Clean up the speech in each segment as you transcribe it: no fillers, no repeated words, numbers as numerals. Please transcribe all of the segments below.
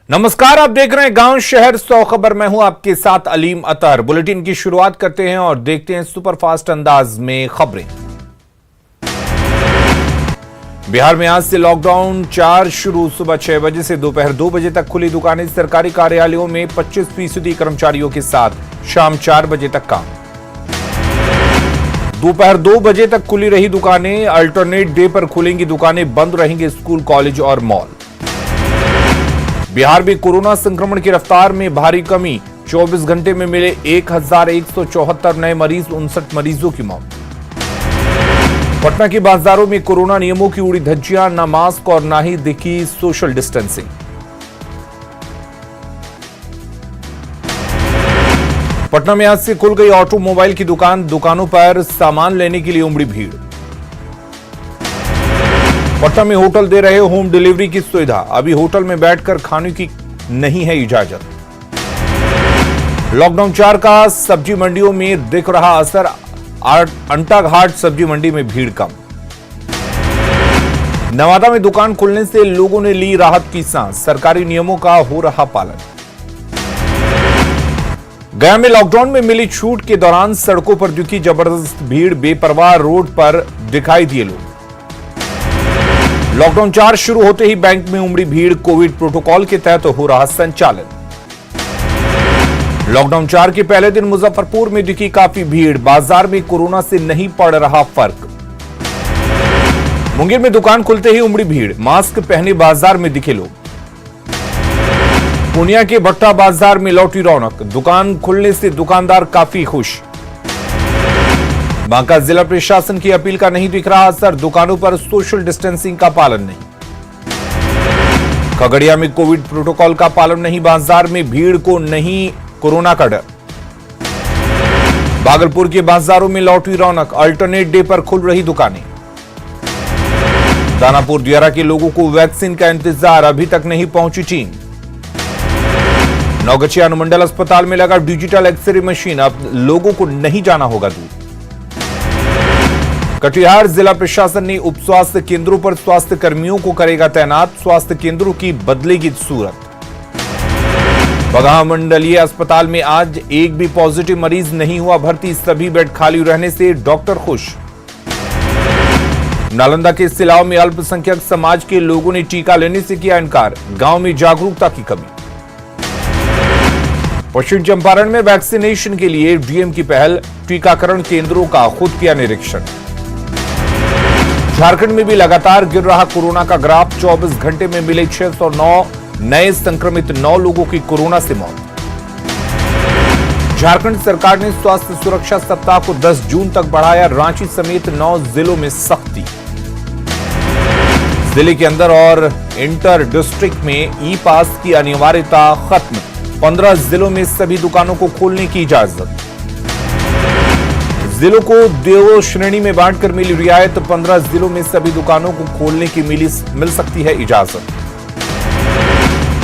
नमस्कार, आप देख रहे हैं गांव शहर 100 खबर। मैं हूं आपके साथ अलीम अतर। बुलेटिन की शुरुआत करते हैं और देखते हैं सुपरफास्ट अंदाज में खबरें। बिहार में आज से लॉकडाउन 4 शुरू। सुबह 6 बजे से दोपहर 2 बजे तक खुली दुकानें। सरकारी कार्यालयों में 25% कर्मचारियों के साथ शाम 4 बजे तक काम। दोपहर 2 बजे तक खुली रही दुकानें। अल्टरनेट डे पर खुलेंगी दुकानें, बंद रहेंगे स्कूल, कॉलेज और मॉल। बिहार में कोरोना संक्रमण की रफ्तार में भारी कमी। 24 घंटे में मिले 1174 नए मरीज, 59 मरीजों की मौत। पटना के बाजारों में कोरोना नियमों की उड़ी धज्जियां, न मास्क और न ही दिखी सोशल डिस्टेंसिंग। पटना में आज से खुल गई ऑटोमोबाइल की दुकान। दुकानों पर सामान लेने के लिए उमड़ी भीड़। पटना में होटल दे रहे होम डिलीवरी की सुविधा। अभी होटल में बैठकर खाने की नहीं है इजाजत। लॉकडाउन 4 का सब्जी मंडियों में दिख रहा असर। अंटा घाट सब्जी मंडी में भीड़ कम। नवादा में दुकान खुलने से लोगों ने ली राहत की सांस। सरकारी नियमों का हो रहा पालन। गया में लॉकडाउन में मिली छूट के दौरान सड़कों पर दिखी जबरदस्त भीड़। बेपरवाह रोड पर दिखाई दिए लोग। लॉकडाउन 4 शुरू होते ही बैंक में उमड़ी भीड़। कोविड प्रोटोकॉल के तहत हो रहा संचालन। लॉकडाउन 4 के पहले दिन मुजफ्फरपुर में दिखी काफी भीड़। बाजार में कोरोना से नहीं पड़ रहा फर्क। मुंगेर में दुकान खुलते ही उमड़ी भीड़। मास्क पहने बाजार में दिखे लोग। पूर्णिया के भट्टा बाजार में लौटी रौनक। दुकान खुलने से दुकानदार काफी खुश। बांका जिला प्रशासन की अपील का नहीं दिख रहा असर। दुकानों पर सोशल डिस्टेंसिंग का पालन नहीं। खगड़िया में कोविड प्रोटोकॉल का पालन नहीं। बाजार में भीड़ को नहीं कोरोना का डर। भागलपुर के बाजारों में लौटी रौनक। अल्टरनेट डे पर खुल रही दुकानें। दानापुर दियारा के लोगों को वैक्सीन का इंतजार। अभी तक नहीं पहुंची टीम। नौगछिया अनुमंडल अस्पताल में लगा डिजिटल एक्सरे मशीन। अब लोगों को नहीं जाना होगा दूर। कटिहार जिला प्रशासन ने उप स्वास्थ्य केंद्रों पर स्वास्थ्य कर्मियों को करेगा तैनात। स्वास्थ्य केंद्रों की बदलेगी सूरत। बगहा मंडलीय अस्पताल में आज एक भी पॉजिटिव मरीज नहीं हुआ भर्ती। सभी बेड खाली रहने से डॉक्टर खुश। नालंदा के सिलाव में अल्पसंख्यक समाज के लोगों ने टीका लेने से किया इनकार। गांव में जागरूकता की कमी। पश्चिम चंपारण में वैक्सीनेशन के लिए डीएम की पहल। टीकाकरण केंद्रों का खुद किया निरीक्षण। झारखंड में भी लगातार गिर रहा कोरोना का ग्राफ। 24 घंटे में मिले 609 नए संक्रमित, 9 लोगों की कोरोना से मौत। झारखंड सरकार ने स्वास्थ्य सुरक्षा सप्ताह को 10 जून तक बढ़ाया। रांची समेत 9 जिलों में सख्ती। जिले के अंदर और इंटर डिस्ट्रिक्ट में ई पास की अनिवार्यता खत्म। 15 जिलों में सभी दुकानों को खोलने की इजाजत। जिलों को 2 श्रेणी में बांटकर मिली रियायत। 15 जिलों में सभी दुकानों को खोलने की मिल सकती है इजाजत।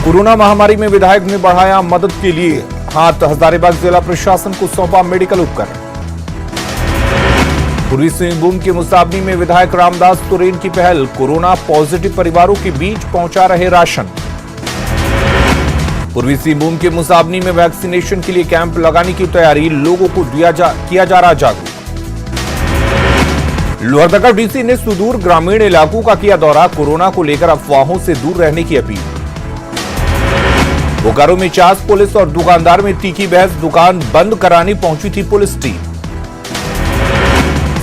कोरोना महामारी में विधायक ने बढ़ाया मदद के लिए हाथ। हजारीबाग जिला प्रशासन को सौंपा मेडिकल उपकरण। पूर्वी सिंहभूम के मुसाबनी में विधायक रामदास सोरेन की पहल। कोरोना पॉजिटिव परिवारों के बीच पहुंचा रहे राशन। पूर्वी सिंहभूम के मुसाबनी में वैक्सीनेशन के लिए कैंप लगाने की तैयारी। लोगों को किया जा रहा जागरूक। लोहरदगा डीसी ने सुदूर ग्रामीण इलाकों का किया दौरा। कोरोना को लेकर अफवाहों से दूर रहने की अपील। बोकारो में चास पुलिस और दुकानदार में तीखी बहस। दुकान बंद कराने पहुंची थी पुलिस टीम।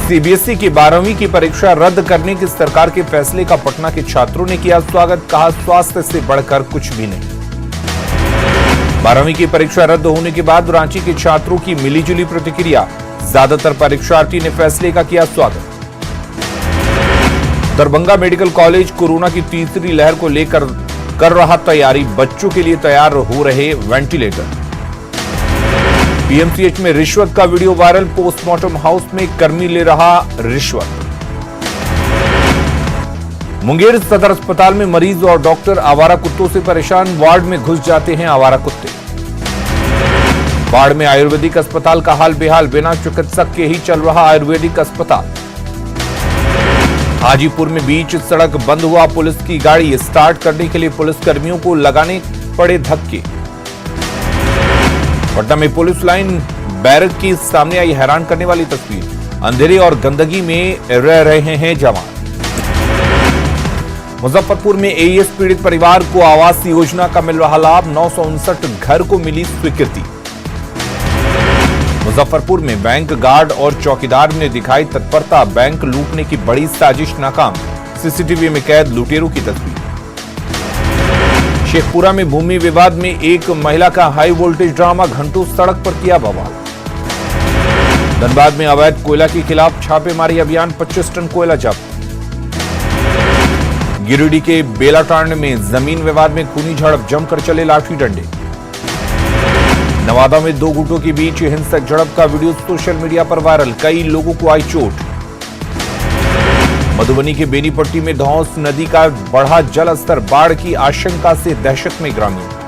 सीबीएसई की 12वीं की परीक्षा रद्द करने के सरकार के फैसले का पटना के छात्रों ने किया स्वागत। कहा, स्वास्थ्य से बढ़कर कुछ भी नहीं। 12वीं की परीक्षा रद्द होने के बाद रांची के छात्रों की मिलीजुली प्रतिक्रिया। ज्यादातर परीक्षार्थी ने फैसले का किया स्वागत। दरभंगा मेडिकल कॉलेज कोरोना की तीसरी लहर को लेकर कर रहा तैयारी। बच्चों के लिए तैयार हो रहे वेंटिलेटर। पीएमसीएच में रिश्वत का वीडियो वायरल। पोस्टमार्टम हाउस में कर्मी ले रहा रिश्वत। मुंगेर सदर अस्पताल में मरीज और डॉक्टर आवारा कुत्तों से परेशान। वार्ड में घुस जाते हैं आवारा कुत्ते। बाढ़ में आयुर्वेदिक अस्पताल का हाल बेहाल। बिना चिकित्सक के ही चल रहा आयुर्वेदिक अस्पताल। हाजीपुर में बीच सड़क बंद हुआ। पुलिस की गाड़ी स्टार्ट करने के लिए पुलिस कर्मियों को लगाने पड़े धक्के। पटना में पुलिस लाइन बैरक के सामने आई हैरान करने वाली तस्वीर। अंधेरे और गंदगी में रह रहे हैं जवान। मुजफ्फरपुर में एईएस पीड़ित परिवार को आवास योजना का मिल रहा लाभ। 959 घर को मिली स्वीकृति। मुजफ्फरपुर में बैंक गार्ड और चौकीदार ने दिखाई तत्परता। बैंक लूटने की बड़ी साजिश नाकाम। सीसीटीवी में कैद लुटेरों की तस्वीर। शेखपुरा में भूमि विवाद में एक महिला का हाई वोल्टेज ड्रामा। घंटों सड़क पर किया बवाल। धनबाद में अवैध कोयला के खिलाफ छापेमारी अभियान। 25 टन कोयला जब्त। गिरिडीह के बेलाटांड में जमीन विवाद में खूनी झड़प। जमकर चले लाठी डंडे। नवादा में दो गुटों के बीच हिंसक झड़प का वीडियो सोशल मीडिया पर वायरल। कई लोगों को आई चोट। मधुबनी के बेनीपट्टी में धौंस नदी का बढ़ा जल स्तर। बाढ़ की आशंका से दहशत में ग्रामीण।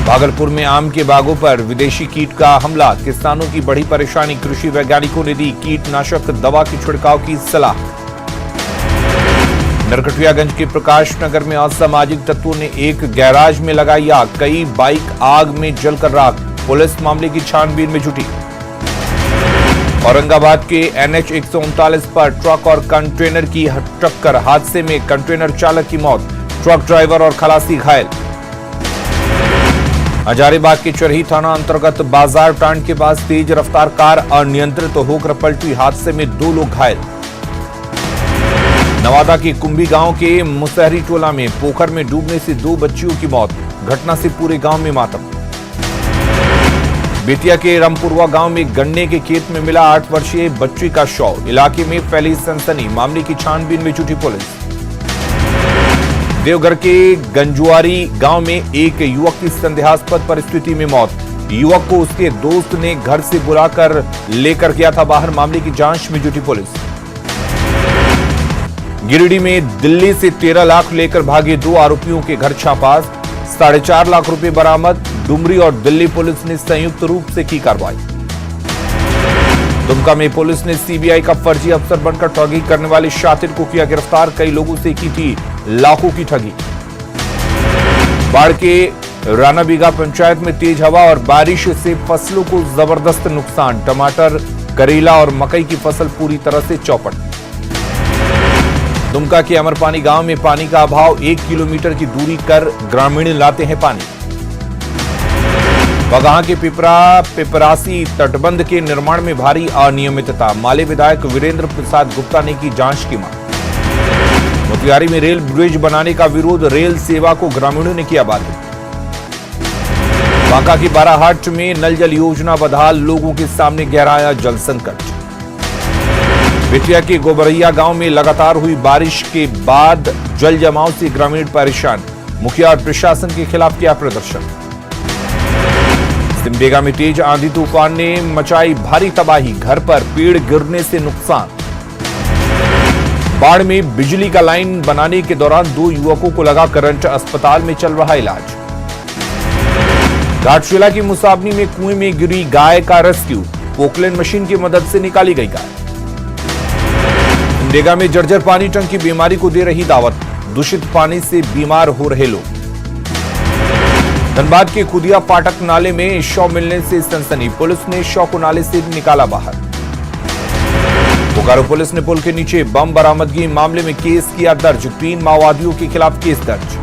भागलपुर में आम के बागों पर विदेशी कीट का हमला। किसानों की बड़ी परेशानी। कृषि वैज्ञानिकों ने दी कीटनाशक दवा की छिड़काव की सलाह। नरकटियागंज के प्रकाश नगर में असामाजिक तत्वों ने एक गैराज में लगाई आग। कई बाइक आग में जलकर राख। पुलिस मामले की छानबीन में जुटी। औरंगाबाद के NH 139 पर ट्रक और कंटेनर की टक्कर। हादसे में कंटेनर चालक की मौत। ट्रक ड्राइवर और खलासी घायल। हजारीबाग के चरही थाना अंतर्गत बाजार टांड के पास तेज रफ्तार कार अनियंत्रित होकर पलटी। हादसे में 2 लोग घायल। नवादा के कुंभी गांव के मुसहरी टोला में पोखर में डूबने से 2 बच्चियों की मौत। घटना से पूरे गांव में मातम। बेतिया के रामपुरवा गांव में गन्ने के खेत में मिला 8 वर्षीय बच्ची का शव। इलाके में फैली सनसनी। मामले की छानबीन में जुटी पुलिस। देवघर के गंजुआरी गांव में एक युवक की संदेहास्पद परिस्थिति में मौत। युवक को उसके दोस्त ने घर से बुलाकर लेकर गया था बाहर। मामले की जांच में जुटी पुलिस। गिरिडीह में दिल्ली से 13 लाख लेकर भागे 2 आरोपियों के घर छापा। 4.5 लाख रुपए बरामद। डुमरी और दिल्ली पुलिस ने संयुक्त रूप से की कार्रवाई। दुमका में पुलिस ने सीबीआई का फर्जी अफसर बनकर ठगी करने वाले शातिर को किया गिरफ्तार। कई लोगों से की थी लाखों की ठगी। बाढ़ के रानाबीघा पंचायत में तेज हवा और बारिश से फसलों को जबरदस्त नुकसान। टमाटर, करेला और मकई की फसल पूरी तरह से चौपट। दुमका के अमरपानी गांव में पानी का अभाव। 1 किलोमीटर की दूरी कर ग्रामीण लाते हैं पानी। बगहा के पिपरासी तटबंध के निर्माण में भारी अनियमितता। माले विधायक वीरेंद्र प्रसाद गुप्ता ने की जांच की मांग। मोतिहारी में रेल ब्रिज बनाने का विरोध। रेल सेवा को ग्रामीणों ने किया बाधित। बांका की बाराहाट में नल जल योजना बदहाल। लोगों के सामने गहराया जल संकट। बेतिया के गोबरैया गांव में लगातार हुई बारिश के बाद जल जमाव से ग्रामीण परेशान। मुखिया और प्रशासन के खिलाफ किया प्रदर्शन। सिमडेगा में तेज आंधी तूफान ने मचाई भारी तबाही। घर पर पेड़ गिरने से नुकसान। बाढ़ में बिजली का लाइन बनाने के दौरान 2 युवकों को लगा करंट। अस्पताल में चल रहा इलाज। घाटशिला की मुसाबनी में कुएं में गिरी गाय का रेस्क्यू। पोकलेन मशीन की मदद से निकाली गई गाय। सिमडेगा में जर्जर पानी टंकी बीमारी को दे रही दावत। दूषित पानी से बीमार हो रहे लोग। धनबाद के खुदिया फाटक नाले में शव मिलने से सनसनी। पुलिस ने शव को नाले से निकाला बाहर। बोकारो पुलिस ने पुल के नीचे बम बरामदगी मामले में केस किया दर्ज। 3 माओवादियों के खिलाफ केस दर्ज।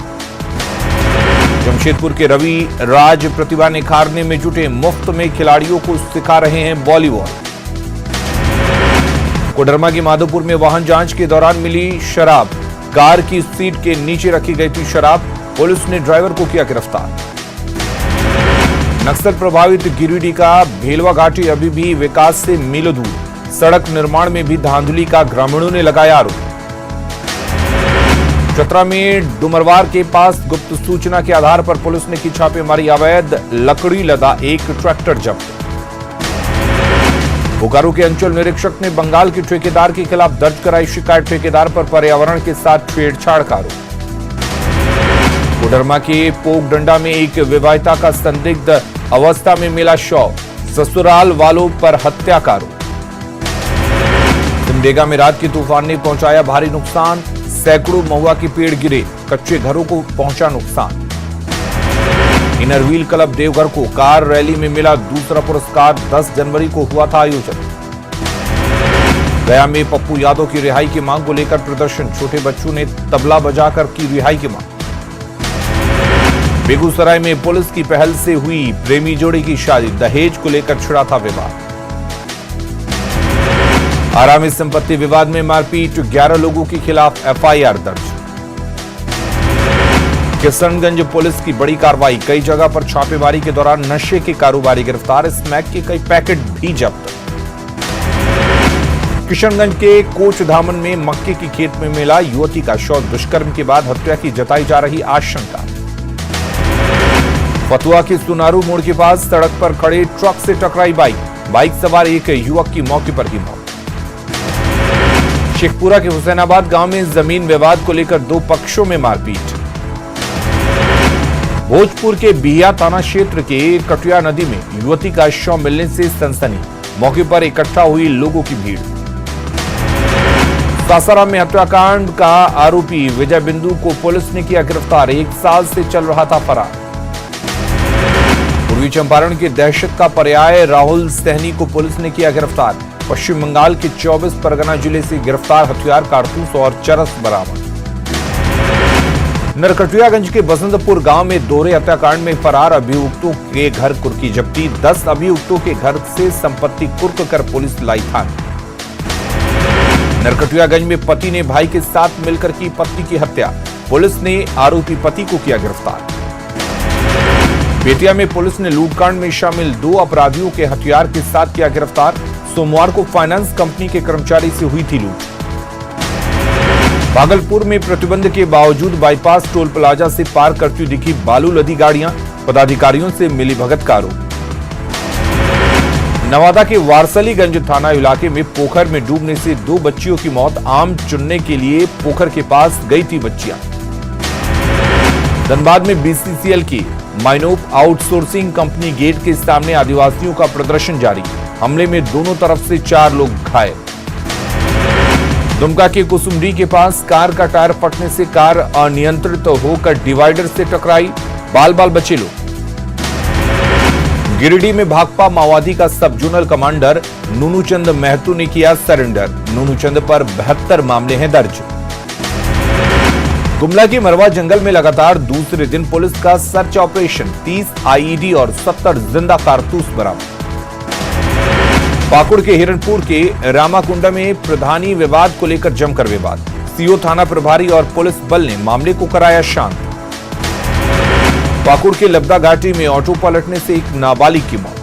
जमशेदपुर के रवि राज प्रतिभा निखारने में जुटे। मुफ्त में खिलाड़ियों को सिखा रहे हैं वॉलीबॉल। कोडरमा के माधोपुर में वाहन जांच के दौरान मिली शराब। कार की सीट के नीचे रखी गई थी शराब। पुलिस ने ड्राइवर को किया गिरफ्तार। नक्सल प्रभावित गिरिडीह का भेलवा घाटी अभी भी विकास से मीलों दूर। सड़क निर्माण में भी धांधली का ग्रामीणों ने लगाया आरोप। चतरा में डुमरवार के पास गुप्त सूचना के आधार पर पुलिस ने की छापेमारी। अवैध लकड़ी लदा एक ट्रैक्टर जब्त। बोकारो के अंचल निरीक्षक ने बंगाल के ठेकेदार के खिलाफ दर्ज कराई शिकायत। ठेकेदार पर पर्यावरण के साथ छेड़छाड़ का आरोप। कोडरमा के पोकडंडा में एक विवाहिता का संदिग्ध अवस्था में मिला शव। ससुराल वालों पर हत्या का आरोप। सिमडेगा में रात के तूफान ने पहुंचाया भारी नुकसान। सैकड़ों महुआ के पेड़ गिरे। कच्चे घरों को पहुंचा नुकसान। इनर व्हील क्लब देवघर को कार रैली में मिला दूसरा पुरस्कार। 10 जनवरी को हुआ था आयोजन। गया में पप्पू यादव की रिहाई की मांग को लेकर प्रदर्शन। छोटे बच्चों ने तबला बजाकर की रिहाई की मांग। बेगूसराय में पुलिस की पहल से हुई प्रेमी जोड़ी की शादी। दहेज को लेकर छिड़ा था विवाद। आरा में संपत्ति विवाद में मारपीट। 11 लोगों के खिलाफ एफआईआर दर्ज। किशनगंज पुलिस की बड़ी कार्रवाई। कई जगह पर छापेमारी के दौरान नशे के कारोबारी गिरफ्तार। स्मैक के कई पैकेट भी जब्त। किशनगंज के कोच धामन में मक्के की खेत में मिला युवती का शव। दुष्कर्म के बाद हत्या की जताई जा रही आशंका। फतुआ के सुनारू मोड़ के पास सड़क पर खड़े ट्रक से टकराई बाइक सवार एक युवक की मौके पर ही मौत। शेखपुरा के हुसैनाबाद गांव में जमीन विवाद को लेकर 2 पक्षों में मारपीट। भोजपुर के बिहिया थाना क्षेत्र के कटिया नदी में युवती का शव मिलने से सनसनी। मौके पर इकट्ठा हुई लोगों की भीड़। सासाराम में हत्याकांड का आरोपी विजय बिंदु को पुलिस ने किया गिरफ्तार। 1 साल से चल रहा था फरार। पूर्वी चंपारण के दहशत का पर्याय राहुल सहनी को पुलिस ने किया गिरफ्तार। पश्चिम बंगाल के 24 परगना जिले से गिरफ्तार। हथियार, कारतूस और चरस बरामद। नरकटियागंज के बसंतपुर गांव में दोहरे हत्याकांड में फरार अभियुक्तों के घर कुर्की जब्ती। 10 अभियुक्तों के घर से संपत्ति कुर्क कर पुलिस लाई थाने। नरकटियागंज में पति ने भाई के साथ मिलकर की पत्नी की हत्या। पुलिस ने आरोपी पति को किया गिरफ्तार। बेतिया में पुलिस ने लूटकांड में शामिल 2 अपराधियों के हथियार के साथ किया गिरफ्तार। सोमवार को फाइनेंस कंपनी के कर्मचारी से हुई थी लूट। भागलपुर में प्रतिबंध के बावजूद बाईपास टोल प्लाजा से पार करती दिखी बालू लदी गाड़ियां। पदाधिकारियों से मिलीभगत का आरोप। नवादा के वारसलीगंज थाना इलाके में पोखर में डूबने से 2 बच्चियों की मौत। आम चुनने के लिए पोखर के पास गई थी बच्चियां। धनबाद में बीसीसीएल की माइनोप आउटसोर्सिंग कंपनी गेट के सामने आदिवासियों का प्रदर्शन जारी। हमले में दोनों तरफ से 4 लोग घायल। दुमका के कुसुमडी के पास कार का टायर फटने से कार अनियंत्रित होकर डिवाइडर से टकराई। बाल बचे लोग। गिरिडीह में भाकपा माओवादी का सब जोनल कमांडर नूनूचंद महतो ने किया सरेंडर। नूनूचंद पर 72 मामले हैं दर्ज। गुमला के मरवा जंगल में लगातार दूसरे दिन पुलिस का सर्च ऑपरेशन। 30 आईईडी और 70 जिंदा कारतूस बरामद। पाकुड़ के हिरणपुर के रामाकुंडा में प्रधानी विवाद को लेकर जमकर विवाद। सीओ थाना प्रभारी और पुलिस बल ने मामले को कराया शांत। पाकुड़ के लबदा घाटी में ऑटो पलटने से एक नाबालिग की मौत।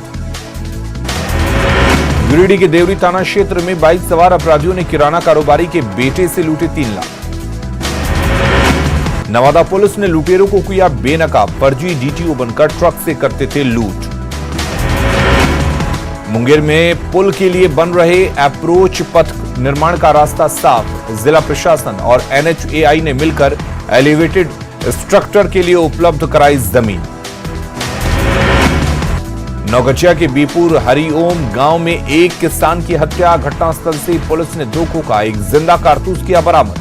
गिरिडीह के देवरी थाना क्षेत्र में बाइक सवार अपराधियों ने किराना कारोबारी के बेटे से लूटे 3 लाख। नवादा पुलिस ने लुटेरों को किया बेनकाब। फर्जी डीटीओ बनकर ट्रक से करते थे लूट। मुंगेर में पुल के लिए बन रहे अप्रोच पथ निर्माण का रास्ता साफ। जिला प्रशासन और एनएचएआई ने मिलकर एलिवेटेड स्ट्रक्चर के लिए उपलब्ध कराई जमीन। नौगछिया के बीपुर हरिओम गांव में एक किसान की हत्या। घटनास्थल से पुलिस ने 2 खोखा, 1 जिंदा कारतूस किया बरामद।